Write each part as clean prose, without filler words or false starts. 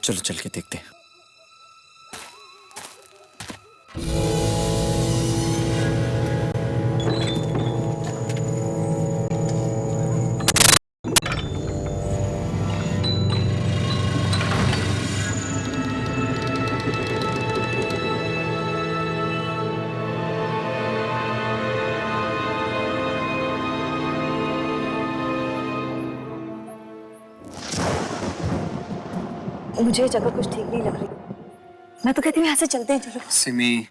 चलो चल के देखते हैं। मुझे ये जगह कुछ ठीक नहीं लग रही। मैं तो कहती हूँ यहाँ से चलते हैं, चलो। सिमी,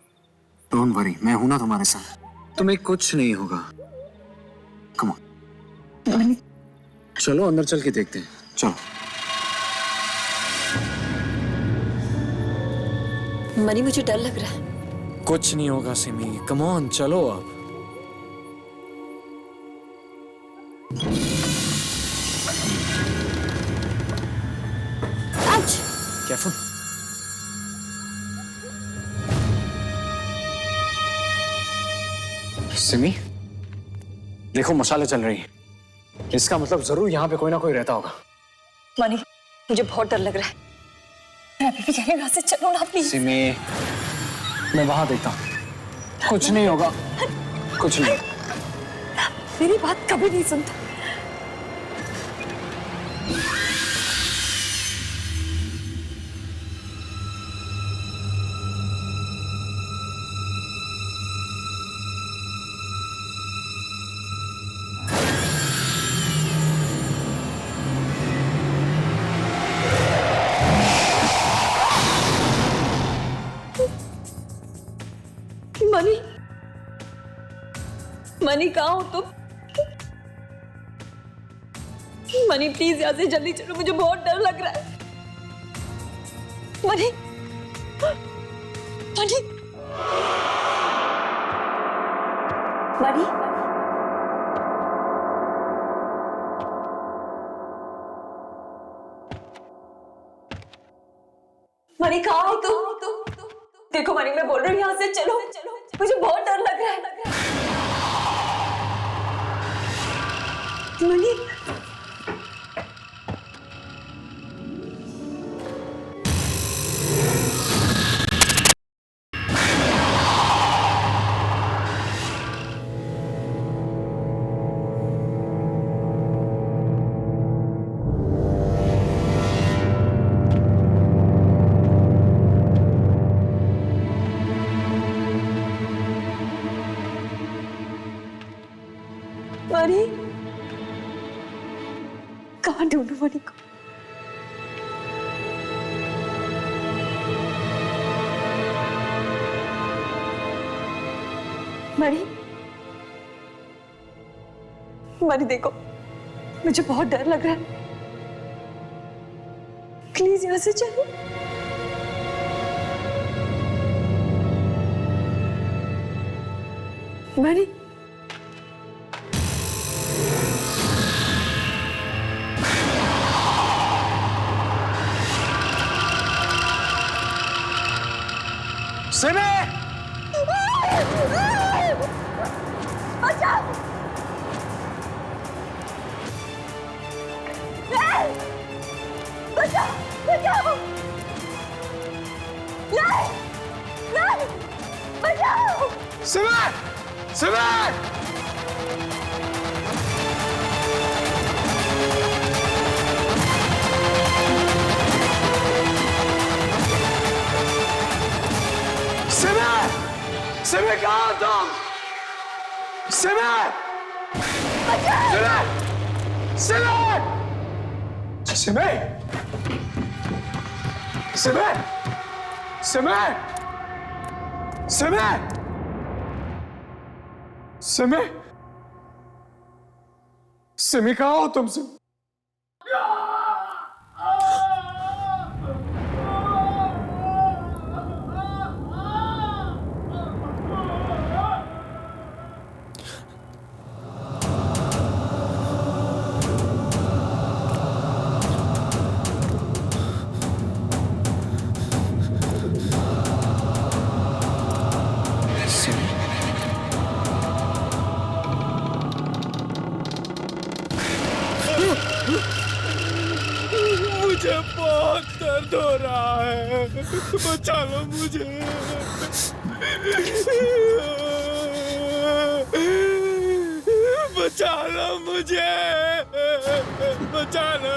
डोंट वरी, मैं हूं ना तुम्हारे साथ। तुम्हें कुछ नहीं होगा। कम ऑन, चलो अंदर चल के देखते हैं। चलो। मनी, मुझे डर लग रहा है। कुछ नहीं होगा सिमी, कम ऑन, चलो अब। केयरफुल। सिमी, देखो मशालें चल रही हैं। इसका मतलब जरूर यहाँ पे कोई ना कोई रहता होगा। मनी, मुझे बहुत डर लग रहा है। मैं अभी भी कह रही हूँ, यहाँ से चलो ना प्लीज। सिमी, मैं वहां देखता हूँ। कुछ नहीं होगा, कुछ नहीं। मेरी बात कभी नहीं सुनता। मनी, मनी कहाँ हो तुम? मनी प्लीज यहाँ से जल्दी चलो, मुझे बहुत डर लग रहा है। मनी, मनी, मनी, मनी कहाँ हो तुम? देखो मनी, मैं बोल रही हूँ यहाँ से चलो, मुझे बहुत डर लग रहा है। मनी, मनी, कहाँ ढूंढूं मनी को? मनी, मनी देखो, मुझे बहुत डर लग रहा है। प्लीज यहाँ से चलो। मनी, सिमी! बचाओ! बचाओ! बचाओ! नहीं! बचाओ! सिमी! सिमी! सिमी! सिमी कहाँ हो तुम? सिमी! सिमी! सिमी! सिमी! सिमी! सिमी! सिमी! सिमी कहाँ हो तुम? सिमी! सिमी! मुझे बहुत दर्द हो रहा है, बचा लो मुझे। बचा लो मुझे, बचा लो।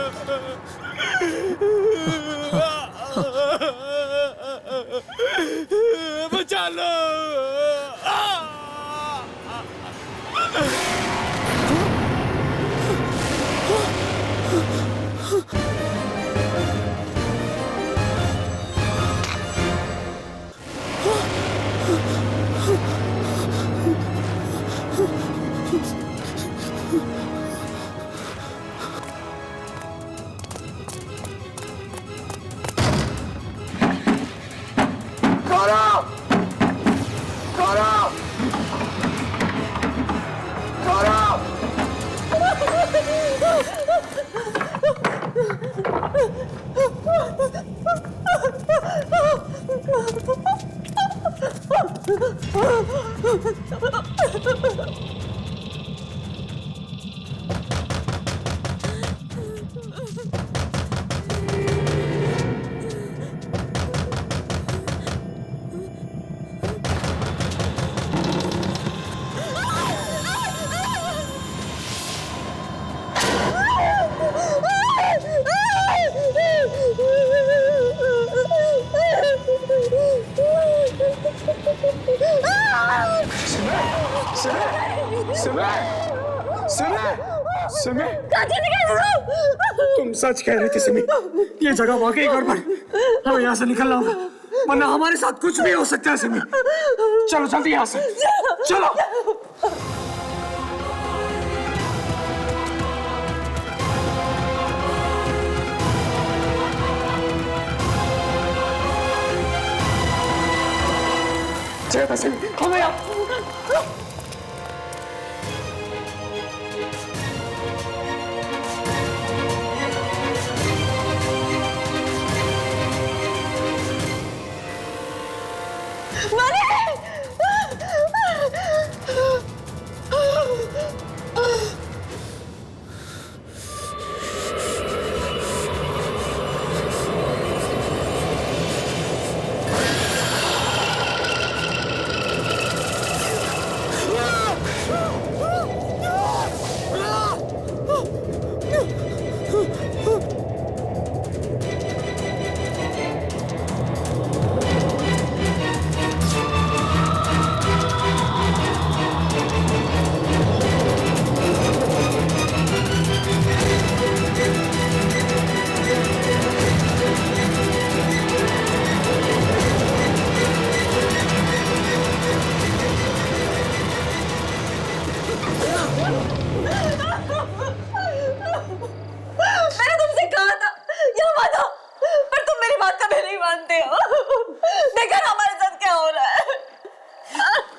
बचा लो। तुम सच कह रहे थे सिमी, ये जगह वाकई गड़बड़। हमें यहाँ से निकलना होगा, वरना हमारे साथ कुछ भी हो सकता है सिमी। चलो जल्दी यहाँ से, चलो। चलो सिमी, हमें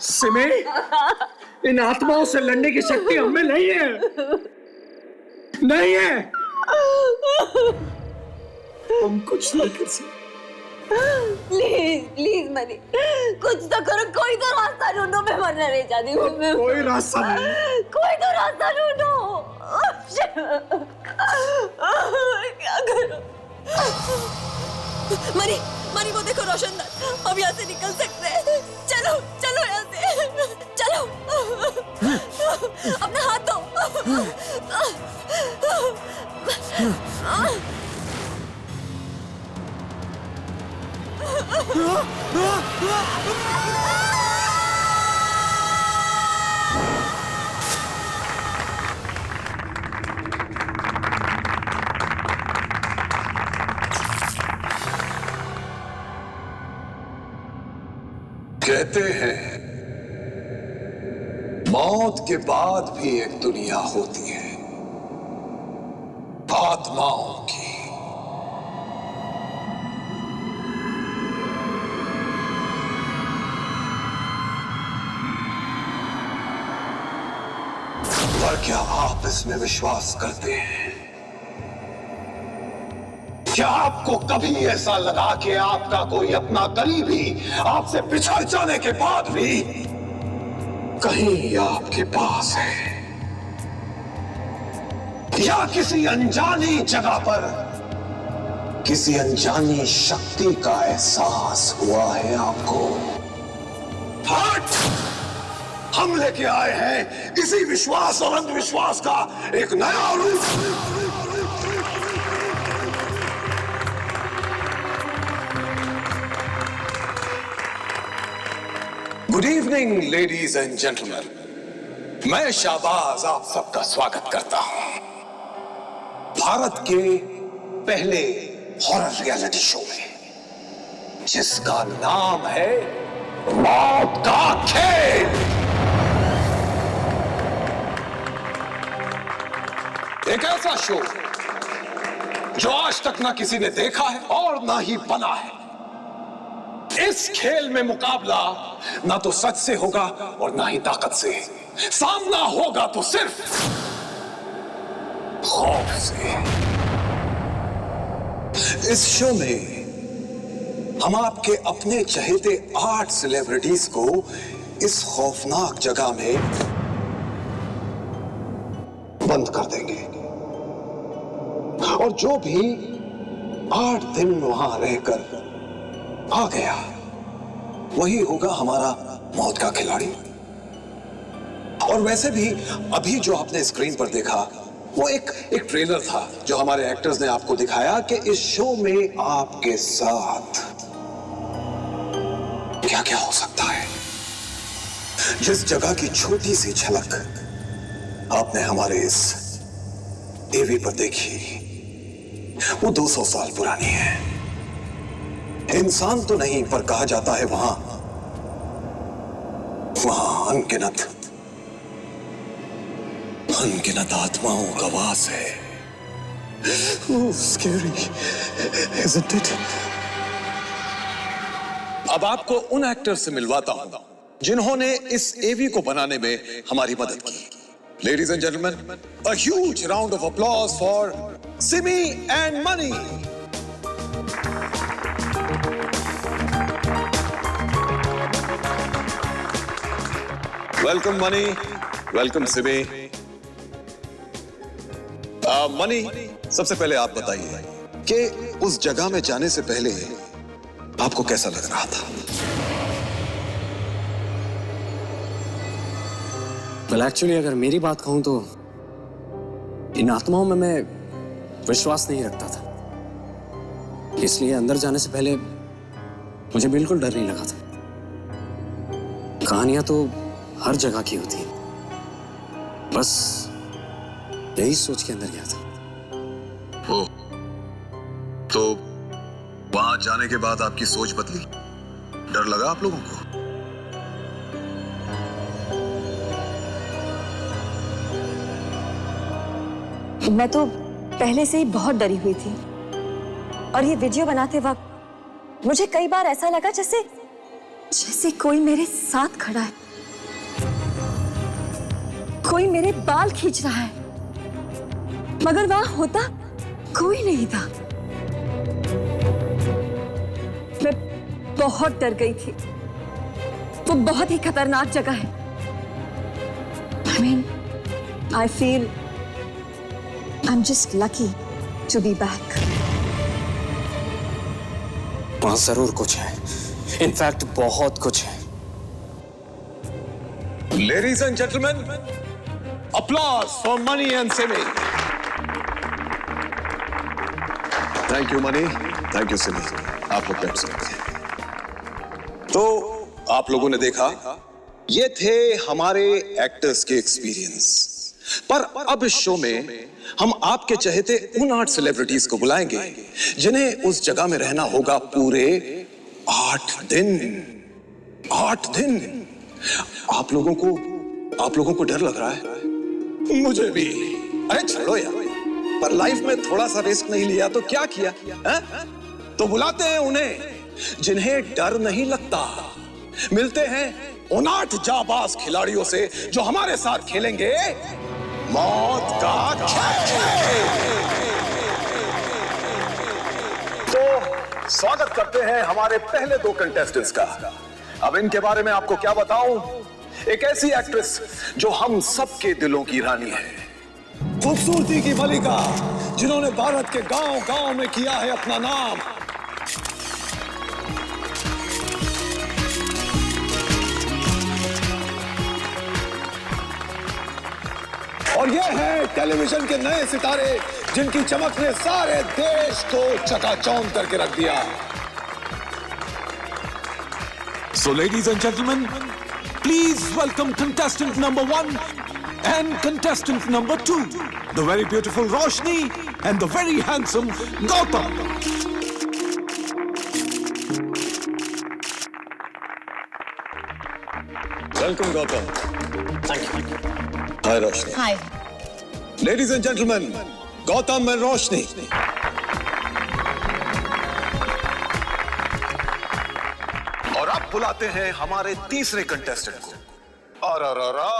सिमी, इन आत्माओं से लड़ने की शक्ति हमें नहीं है, नहीं है। हम कुछ नहीं कर सकते। प्लीज प्लीज मनी, कुछ तो करो, कोई तो रास्ता ढूंढो। मैं मरना नहीं चाहती हूँ। कोई रास्ता नहीं, कोई तो रास्ता ढूंढो। क्या करूं? मनी मनी, वो देखो रोशनदान, हम यहाँ से निकल सकते हैं। चलो चलो यहाँ से, चलो। अपना हाथ दो। कहते हैं मौत के बाद भी एक दुनिया होती है, आत्माओं की। पर क्या आप इसमें विश्वास करते हैं? क्या आपको कभी ऐसा लगा कि आपका कोई अपना करीबी आपसे बिछड़ जाने के बाद भी कहीं आपके पास है, या किसी अनजानी जगह पर किसी अनजानी शक्ति का एहसास हुआ है आपको। हट! हम लेके आए हैं इसी विश्वास और अंधविश्वास का एक नया रूप। Good evening ladies and gentleman, मैं शाहबाज आप सबका स्वागत करता हूं भारत के पहले हॉरर रियलिटी शो में, जिसका नाम है मौत का खेल। एक ऐसा शो जो आज तक ना किसी ने देखा है और ना ही बना है। इस खेल में मुकाबला ना तो सच से होगा और ना ही ताकत से। सामना होगा तो सिर्फ खौफ से। इस शो में हम आपके अपने चहेते 8 सेलिब्रिटीज को इस खौफनाक जगह में बंद कर देंगे, और जो भी 8 दिन वहां रहकर आ गया वही होगा हमारा मौत का खिलाड़ी। और वैसे भी अभी जो आपने स्क्रीन पर देखा वो एक ट्रेलर था जो हमारे एक्टर्स ने आपको दिखाया कि इस शो में आपके साथ क्या क्या हो सकता है। जिस जगह की छोटी सी झलक आपने हमारे इस टीवी पर देखी वो 200 साल पुरानी है। इंसान तो नहीं, पर कहा जाता है वहां अनगिनत आत्माओं का वास है। Scary, isn't it? अब आपको उन एक्टर से मिलवाता हूं जिन्होंने इस एवी को बनाने में हमारी मदद की। Ladies and gentleman, a huge round of applause for Simi and money. Welcome money, welcome Simi. Money, सबसे पहले आप बताइए कि उस जगह में जाने से पहले आपको कैसा लग रहा था? well, एक्चुअली अगर मेरी बात कहूं तो इन आत्माओं में मैं विश्वास नहीं रखता था, इसलिए अंदर जाने से पहले मुझे बिल्कुल डर नहीं लगा था। कहानियां तो हर जगह की होती है, बस यही सोच के अंदर गया था। ओ, तो वहां जाने के बाद आपकी सोच बदली? डर लगा आप लोगों को? मैं तो पहले से ही बहुत डरी हुई थी, और ये वीडियो बनाते वक्त मुझे कई बार ऐसा लगा जैसे कोई मेरे साथ खड़ा है, कोई मेरे बाल खींच रहा है, मगर वहां होता कोई नहीं था। मैं बहुत डर गई थी। वो बहुत ही खतरनाक जगह है। I feel I'm just lucky to be back. वहां जरूर कुछ है, इनफैक्ट बहुत कुछ है। Ladies and gentleman, applause for money and Simi. Thank you money, thank you Simi. आप लोग बैठ सकते हैं। तो आप लोगों ने देखा, ये थे हमारे एक्टर्स के एक्सपीरियंस। पर अब इस शो में हम आपके चहेते उन 8 सेलिब्रिटीज को बुलाएंगे जिन्हें उस जगह में रहना होगा पूरे 8 दिन। 8 दिन। आप लोगों को डर लग रहा है? मुझे भी। अरे छोड़ो यार, पर लाइफ में थोड़ा सा रिस्क नहीं लिया तो क्या किया है? तो बुलाते हैं उन्हें जिन्हें डर नहीं लगता। मिलते हैं उन 8 जाबाज खिलाड़ियों से जो हमारे साथ खेलेंगे मौत का खेल। तो स्वागत करते हैं हमारे पहले 2 कंटेस्टेंट्स का। अब इनके बारे में आपको क्या बताऊं? एक ऐसी एक्ट्रेस जो हम सबके दिलों की रानी है, खूबसूरती की मलिका, जिन्होंने भारत के गांव गांव में किया है अपना नाम। और ये है टेलीविजन के नए सितारे, जिनकी चमक ने सारे देश को चकाचौंध करके रख दिया। So, ladies and gentlemen, please welcome contestant number 1 and contestant number 2, the very beautiful Roshni and the very handsome Gautam. Welcome, Gautam. Thank you. Hi, Roshni. Hi. Ladies and gentlemen, Gautam and Roshni. और अब बुलाते हैं हमारे तीसरे contestant को। अरररा!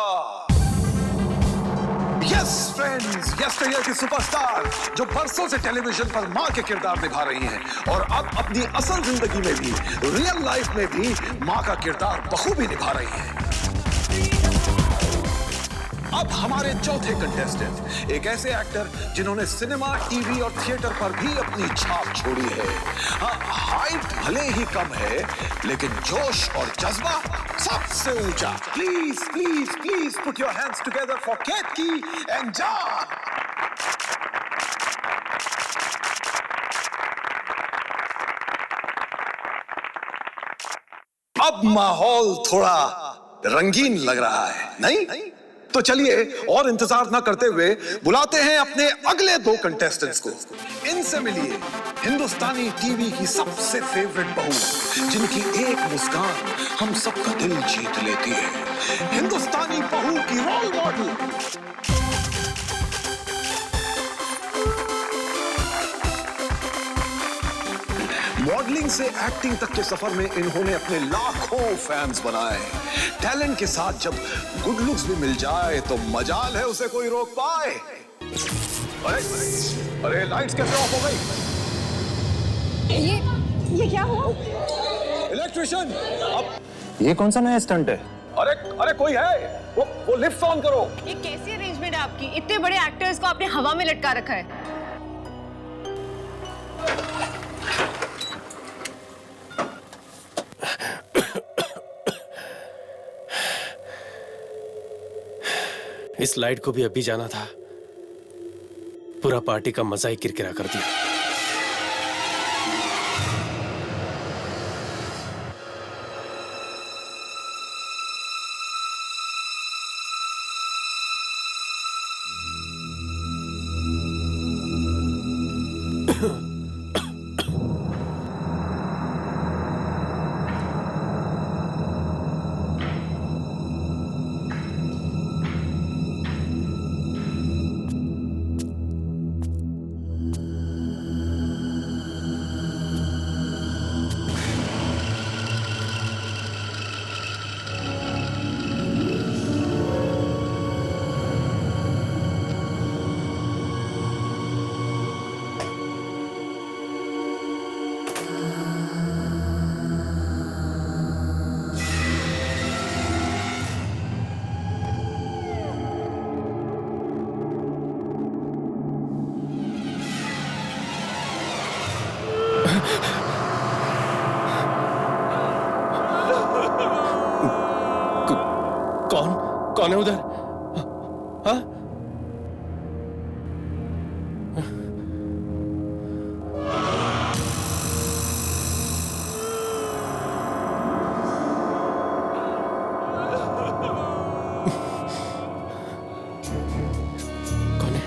Yes friends, yesterday की superstar जो बरसों से टेलीविजन पर मां के किरदार निभा रही हैं और अब अपनी असल जिंदगी में भी, रियल लाइफ में भी मां का किरदार बखूबी निभा रही हैं। अब हमारे चौथे कंटेस्टेंट एक ऐसे एक्टर जिन्होंने सिनेमा, टीवी और थिएटर पर भी अपनी छाप छोड़ी है। हाइट भले ही कम है, लेकिन जोश और जज्बा सबसे ऊंचा। Please please please put your hands together for Ketaki and John. अब माहौल थोड़ा रंगीन लग रहा है, नहीं? तो चलिए और इंतजार ना करते हुए बुलाते हैं अपने अगले दो कंटेस्टेंट्स को। इनसे मिलिए हिंदुस्तानी टीवी की सबसे फेवरेट बहू, जिनकी एक मुस्कान हम सबका दिल जीत लेती है। हिंदुस्तानी बहू की रोल मॉडल, मॉडलिंग से एक्टिंग तक के सफर में इन्होंने अपने लाखों फैंस बनाए। टैलेंट के साथ जब गुड लुक्स भी मिल जाए तो मजाल है उसे कोई रोक पाए। अरे लाइट्स कैसे ऑफ हो गई? ये क्या हुआ? इलेक्ट्रिशियन! अब ये कौन सा नया स्टंट है? अरे कोई है? वो लिफ्ट ऑन करो। ये कैसी अरेंजमेंट है आपकी? इतने बड़े एक्टर्स को आपने हवा में लटका रखा है। इस लाइट को भी अभी जाना था, पूरा पार्टी का मजा ही किरकिरा कर दिया। कौन है उधर? हाँ? कौन है?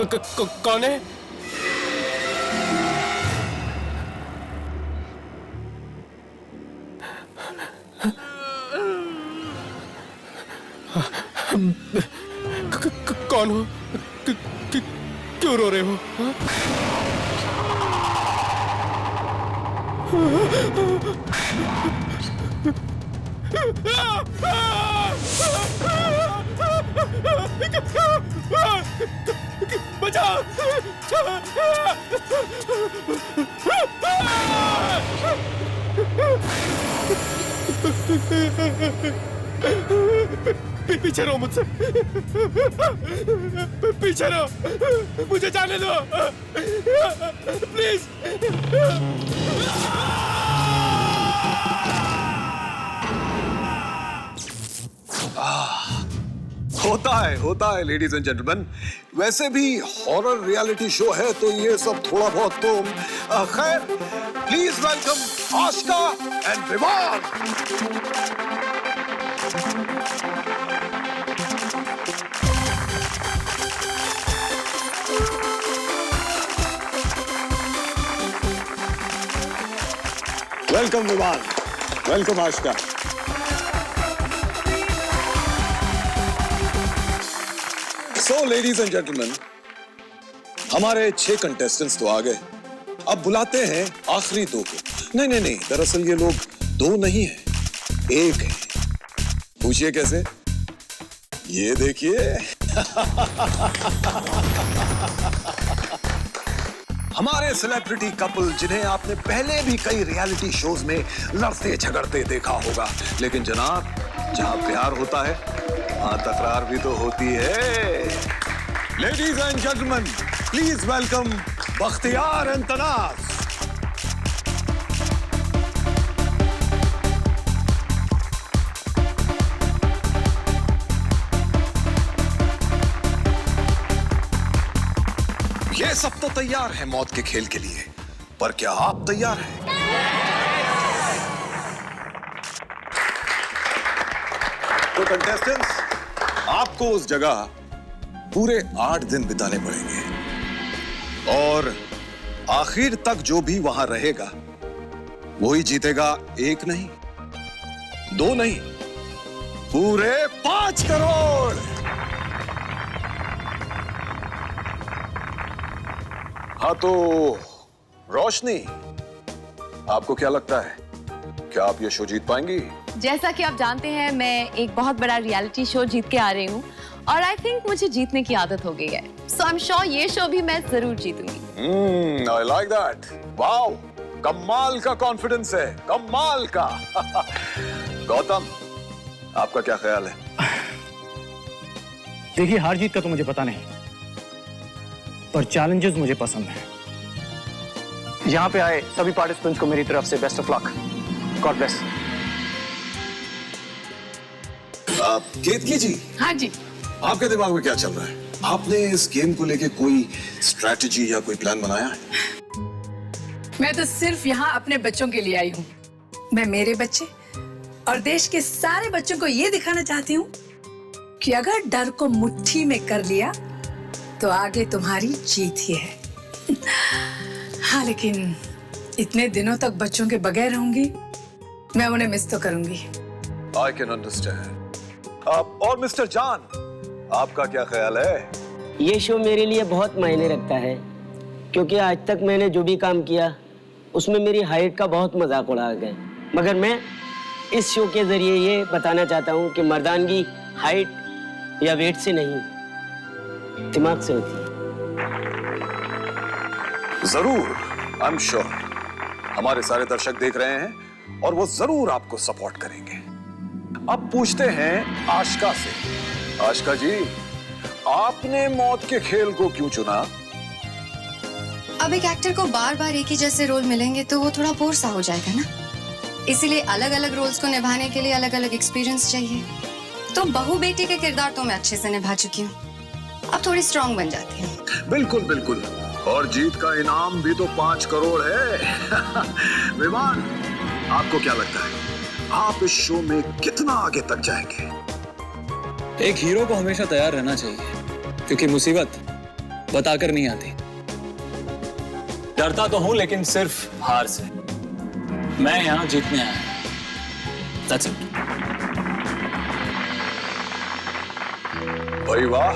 कौन है? कौन हो? क्यों रो रहे हो? बचाओ! पीछे रहो मुझसे, पीछे रहो, मुझे जाने दो प्लीज। होता है लेडीज एंड जेंटलमैन। वैसे भी हॉरर रियलिटी शो है तो ये सब थोड़ा बहुत तो खैर। Please welcome Ashika and Vivaan. Welcome Vivaan, welcome Ashika. So ladies and gentleman, हमारे 6 कंटेस्टेंट्स तो आ गए। अब बुलाते हैं आखिरी 2 को। नहीं, दरअसल ये लोग 2 नहीं है, 1 है। पूछिए कैसे? ये देखिए। हमारे सेलिब्रिटी कपल जिन्हें आपने पहले भी कई रियलिटी शोज में लड़ते झगड़ते देखा होगा, लेकिन जनाब जहां प्यार होता है वहां तकरार भी तो होती है। Ladies and gentleman, please welcome Bakhtiyar and Tanaz. ये सब तो तैयार है मौत के खेल के लिए, पर क्या आप तैयार हैं? तो कंटेस्टेंट्स, आपको उस जगह पूरे 8 दिन बिताने पड़ेंगे और आखिर तक जो भी वहां रहेगा वही जीतेगा। 1 नहीं, 2 नहीं, पूरे 5 करोड़। हाँ तो रोशनी, आपको क्या लगता है, क्या आप ये शो जीत पाएंगी? जैसा कि आप जानते हैं, मैं एक बहुत बड़ा रियलिटी शो जीत के आ रही हूँ और आई थिंक मुझे जीतने की आदत हो गई है। सो आई एम श्योर ये शो भी मैं जरूर जीतूंगी। I like that. वाओ, कमाल का कॉन्फिडेंस है, कमाल का। गौतम, आपका क्या ख्याल है? देखिए, हार जीत का तो मुझे पता नहीं, पर चैलेंजेस मुझे पसंद हैं। यहाँ पे आए सभी पार्टिसिपेंट्स को मेरी तरफ से best of luck. God bless. Ketki ji. हाँ जी। आपके दिमाग में क्या चल रहा है? आपने इस गेम को लेके कोई स्ट्रैटेजी या कोई प्लान बनाया है? मैं तो सिर्फ यहाँ अपने बच्चों के लिए आई हूँ। मैं मेरे बच्चे और देश के सारे बच्चों को ये दिखाना चाहती हूँ कि अगर डर को मुट्ठी में कर लिया तो आगे तुम्हारी जीत ही है। हाँ, लेकिन इतने दिनों तक बच्चों के बगैर रहूंगी, मैं उन्हें मिस तो करूंगी। I can understand. और मिस्टर जान, आपका क्या ख्याल है? ये शो मेरे लिए बहुत मायने रखता है, क्योंकि आज तक मैंने जो भी काम किया उसमें मेरी हाइट का बहुत मजाक उड़ाया गया। मगर मैं इस शो के जरिए ये बताना चाहता हूँ कि मर्दानगी हाइट या वेट से नहीं, दिमाग से होती है। जरूर, आई एम श्योर हमारे सारे दर्शक देख रहे हैं और वो जरूर आपको सपोर्ट करेंगे। अब पूछते हैं आशिका से। आशिका जी, आपने मौत के खेल को क्यों चुना? अब एक एक्टर को बार बार एक ही जैसे रोल मिलेंगे तो वो थोड़ा बोर सा हो जाएगा ना, इसीलिए अलग अलग रोल्स को निभाने के लिए अलग अलग एक्सपीरियंस चाहिए। तो बहू बेटी के किरदार तो मैं अच्छे से निभा चुकी हूँ, अब थोड़ी स्ट्रॉन्ग बन जाती हूँ। बिल्कुल बिल्कुल, और जीत का इनाम भी तो 5 करोड़ है। विमान, आपको क्या लगता है, आप इस शो में कितना आगे तक जाएंगे? एक हीरो को हमेशा तैयार रहना चाहिए, क्योंकि मुसीबत बताकर नहीं आती। डरता तो हूं लेकिन सिर्फ हार से। मैं यहां जीतने आया हूं। That's it. भाई वाह,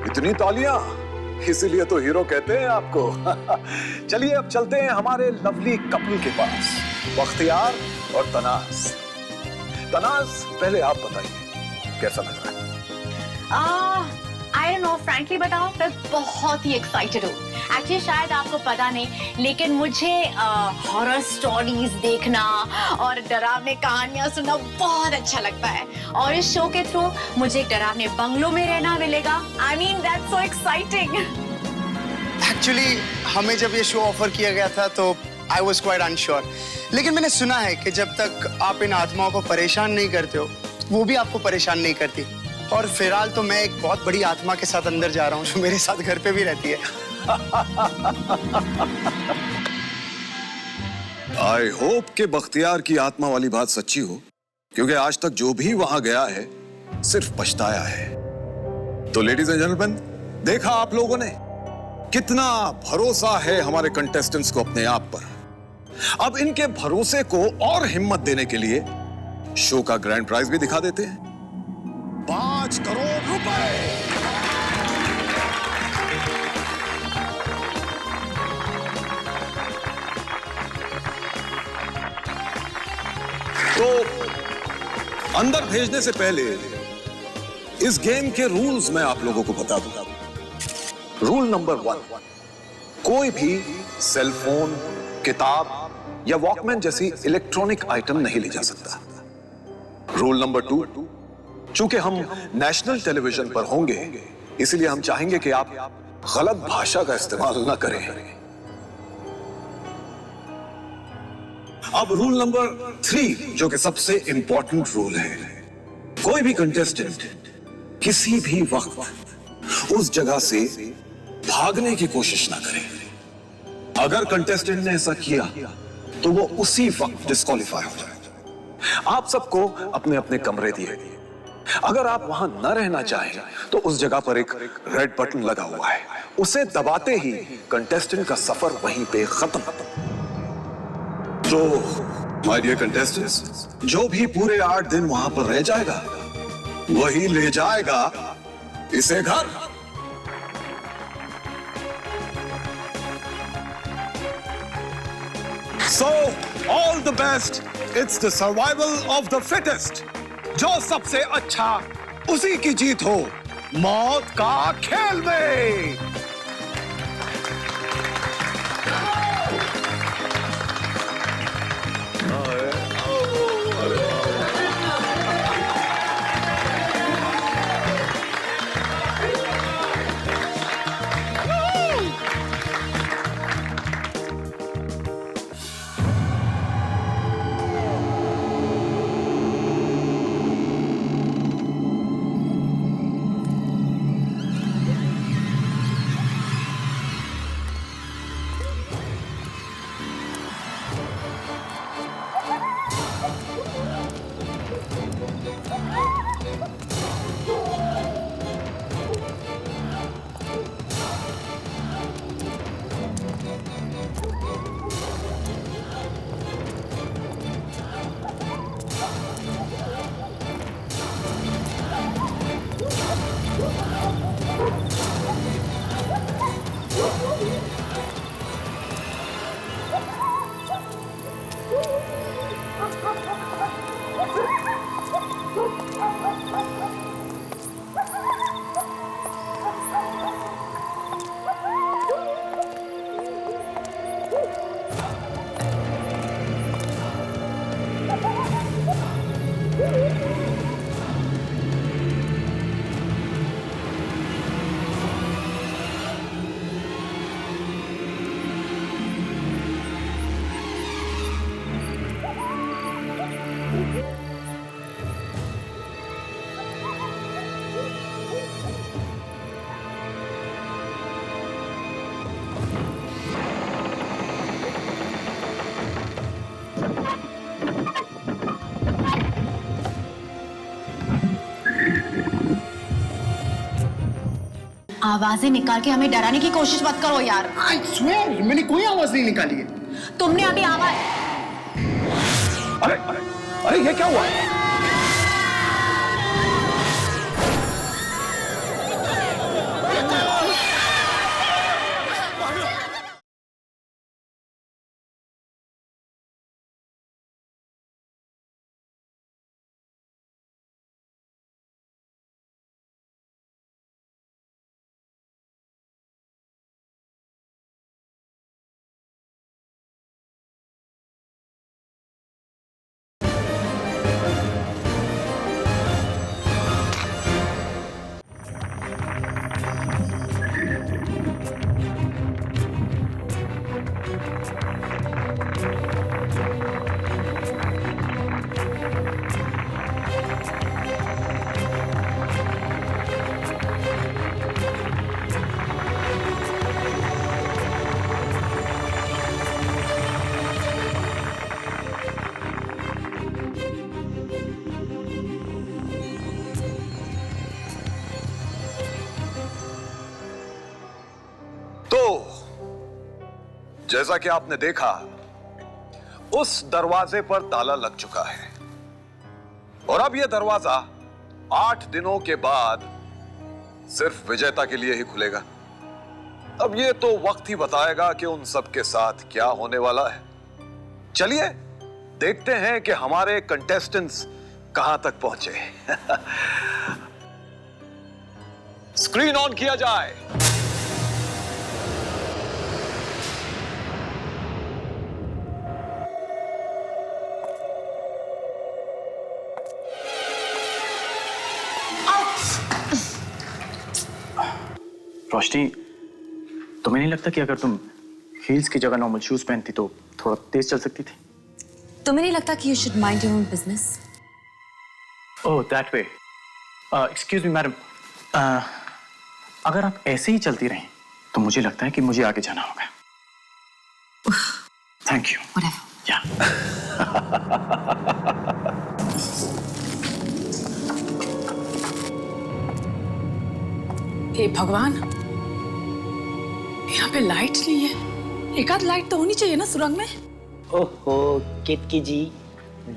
इतनी तालियां, इसीलिए तो हीरो कहते हैं आपको। चलिए अब चलते हैं हमारे लवली कपल के पास, बख्तियार और तनाज। तनाज, पहले आप बताइए कैसा लग रहा है? आई डोंट नो, फ्रैंकली बताऊं मैं बहुत ही एक्साइटेड हूँ। एक्चुअली शायद आपको पता नहीं, लेकिन मुझे हॉरर स्टोरीज देखना और डरावनी कहानियां सुनना बहुत अच्छा लगता है, और इस शो के थ्रू मुझे एक डरावने बंगलों में रहना मिलेगा। I mean that's so exciting. Actually हमें जब ये शो ऑफर किया गया था तो आई वॉज क्वाइट अनश्योर, लेकिन मैंने सुना है कि जब तक आप इन आत्माओं को परेशान नहीं करते हो, वो भी आपको परेशान नहीं करती। और फिलहाल तो मैं एक बहुत बड़ी आत्मा के साथ अंदर जा रहा हूँ जो मेरे साथ घर पे भी रहती है। आई होप कि बख्तियार की आत्मा वाली बात सच्ची हो, क्योंकि आज तक जो भी वहां गया है सिर्फ पछताया है। तो लेडीज एंड जेंटलमैन, देखा आप लोगों ने कितना भरोसा है हमारे कंटेस्टेंट्स को अपने आप पर। अब इनके भरोसे को और हिम्मत देने के लिए शो का ग्रैंड प्राइज भी दिखा देते हैं, 5 करोड़ रुपए। तो अंदर भेजने से पहले इस गेम के रूल्स मैं आप लोगों को बता दूंगा। रूल नंबर 1, कोई भी सेल फोन, किताब या वॉकमैन जैसी इलेक्ट्रॉनिक आइटम नहीं ले जा सकता। रूल नंबर 2, चूंकि हम नेशनल टेलीविजन पर होंगे, इसलिए हम चाहेंगे कि आप गलत भाषा का इस्तेमाल न करें। अब रूल नंबर 3, जो कि सबसे इंपॉर्टेंट रूल है, कोई भी कंटेस्टेंट किसी भी वक्त उस जगह से भागने की कोशिश ना करे। अगर कंटेस्टेंट ने ऐसा किया तो वो उसी वक्त डिस्क्वालीफाई हो जाएगा। आप सबको अपने अपने कमरे दिए। अगर आप वहां न रहना चाहें तो उस जगह पर एक रेड बटन लगा हुआ है, उसे दबाते ही कंटेस्टेंट का सफर वहीं पे खत्म। तो माय डियर कंटेस्टेंट्स, जो भी पूरे 8 दिन वहां पर रह जाएगा वही ले जाएगा इसे घर। So, all the best. It's the survival of the fittest. जो सबसे अच्छा उसी की जीत हो मौत का खेल में। आवाजें निकाल के हमें डराने की कोशिश मत करो यार। आई स्वेयर मैंने कोई आवाज नहीं निकाली है। तुमने अभी आवाज। अरे अरे अरे ये क्या हुआ? जैसा कि आपने देखा, उस दरवाजे पर ताला लग चुका है और अब यह दरवाजा 8 दिनों के बाद सिर्फ विजेता के लिए ही खुलेगा। अब यह तो वक्त ही बताएगा कि उन सब के साथ क्या होने वाला है। चलिए देखते हैं कि हमारे कंटेस्टेंट्स कहां तक पहुंचे। स्क्रीन ऑन किया जाए। रोशनी, तुम्हें नहीं लगता कि अगर तुम हील्स की जगह नॉर्मल शूज पहनती तो थोड़ा तेज चल सकती थी? तुम्हें नहीं लगता कि you should mind your own business? Oh that way. Excuse me madam, अगर आप ऐसे ही चलती रहें तो मुझे लगता है कि मुझे आगे जाना होगा। Thank you. व्हाटएवर। या हे भगवान, यहाँ पे लाइट नहीं है। एक आध लाइट तो होनी चाहिए ना सुरंग में। ओहो केतकी जी,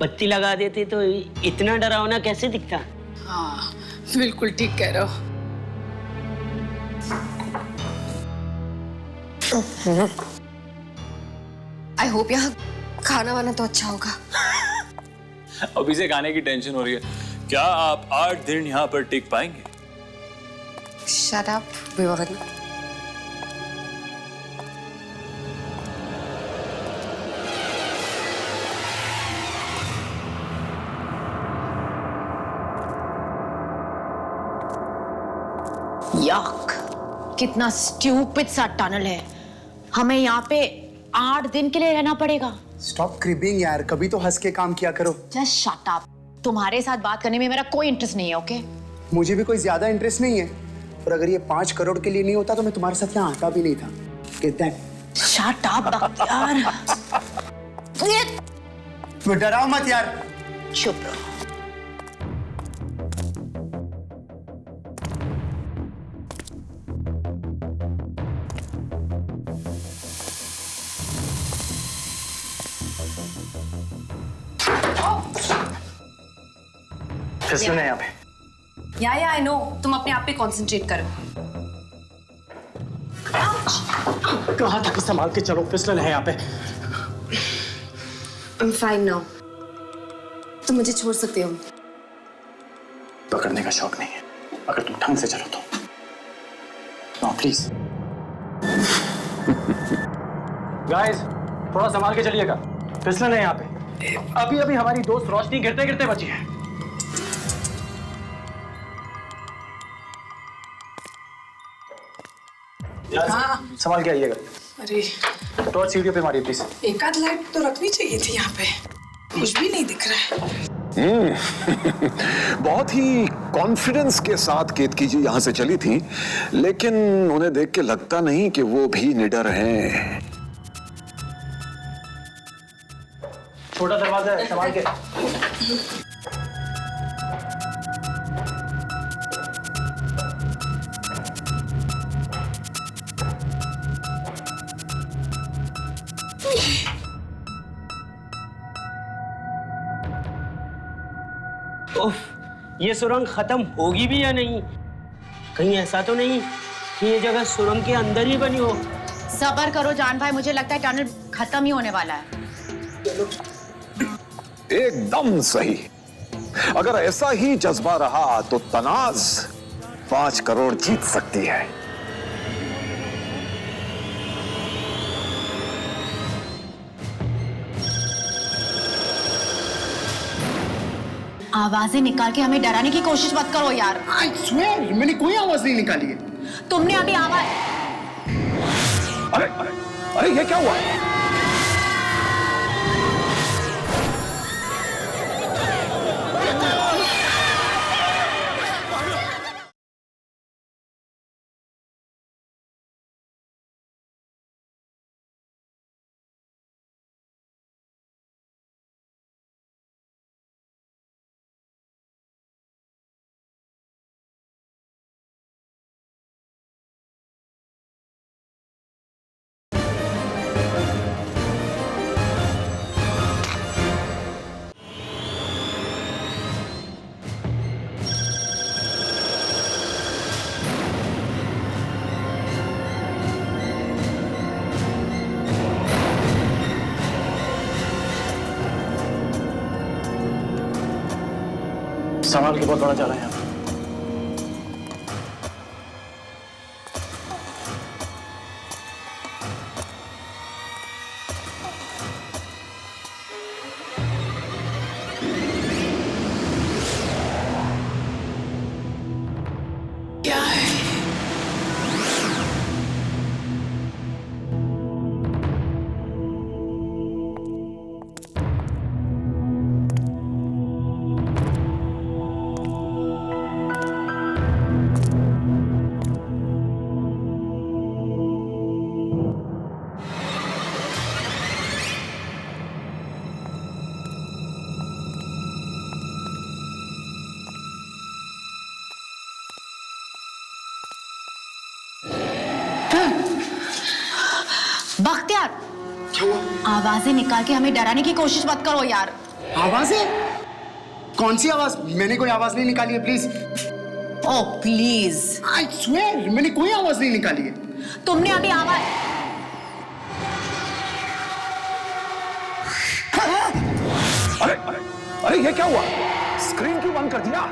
बत्ती लगा देते तो इतना डरावना कैसे दिखता। हाँ बिल्कुल ठीक कह रहे हो। आई होप यहाँ खाना वाना तो अच्छा होगा। अभी से खाने की टेंशन हो रही है। क्या आप 8 दिन यहाँ पर टिक पाएंगे? Shut up, Vivaan. याक, कितना स्टूपिड सा टनल है। हमें यहाँ पे 8 दिन के लिए रहना पड़ेगा। स्टॉप क्रिपिंग यार, कभी तो हंस के काम किया करो। Just shut up. तुम्हारे साथ बात करने में मेरा कोई इंटरेस्ट नहीं है, ओके? मुझे भी कोई ज्यादा इंटरेस्ट नहीं है, और अगर ये 5 करोड़ के लिए नहीं होता तो मैं तुम्हारे साथ यहाँ आता भी नहीं था। Get that? Shut up Bakhtiyar. तो डराओ मत यार। चुप रहो। फिसलन है यहाँ पे। या आई नो, तुम अपने आप पे कंसंट्रेट करो। कहाँ तक संभाल के चलो, फिसलन है यहाँ पे। I'm fine now. तुम मुझे छोड़ सकते हो। पकड़ने का शौक नहीं है, अगर तुम ढंग से चलो तो। No please. गाइस, थोड़ा संभाल के चलिएगा, फिसलन है यहाँ पे। अभी अभी हमारी दोस्त रोशनी गिरते गिरते बची है। हाँ। संभाल के आइएगा। अरे टॉर्च सीढ़ियों पे मारिए प्लीज। एक आध लाइट तो रखनी चाहिए थी यहाँ पे। कुछ भी नहीं दिख रहा है। बहुत ही कॉन्फिडेंस के साथ केतकी जी यहाँ से चली थी, लेकिन उन्हें देख के लगता नहीं कि वो भी निडर हैं। छोटा दरवाजा है, संभाल के। उफ, ये सुरंग खत्म होगी भी या नहीं? कहीं ऐसा तो नहीं कि ये जगह सुरंग के अंदर ही बनी हो? सब्र करो जान भाई, मुझे लगता है टनल खत्म ही होने वाला है। एकदम सही। अगर ऐसा ही जज्बा रहा तो तनाज 5 करोड़ जीत सकती है। आवाजें निकाल के हमें डराने की कोशिश मत करो यार। I swear, मैंने कोई आवाज नहीं निकाली है। तुमने अभी आवाज। अरे अरे अरे, ये क्या हुआ? संभाल के बहुत बड़ा जा रहा है यहाँ। क्या है? बख्तियार, आवाजें निकाल के हमें डराने की कोशिश मत करो यार। आवाजें? कौन सी आवाज? मैंने कोई आवाज नहीं निकाली है, please. Oh please. I swear, मैंने कोई आवाज नहीं निकाली है। तुमने अभी आवाज। अरे अरे अरे, ये क्या हुआ? स्क्रीन क्यों बंद कर दिया?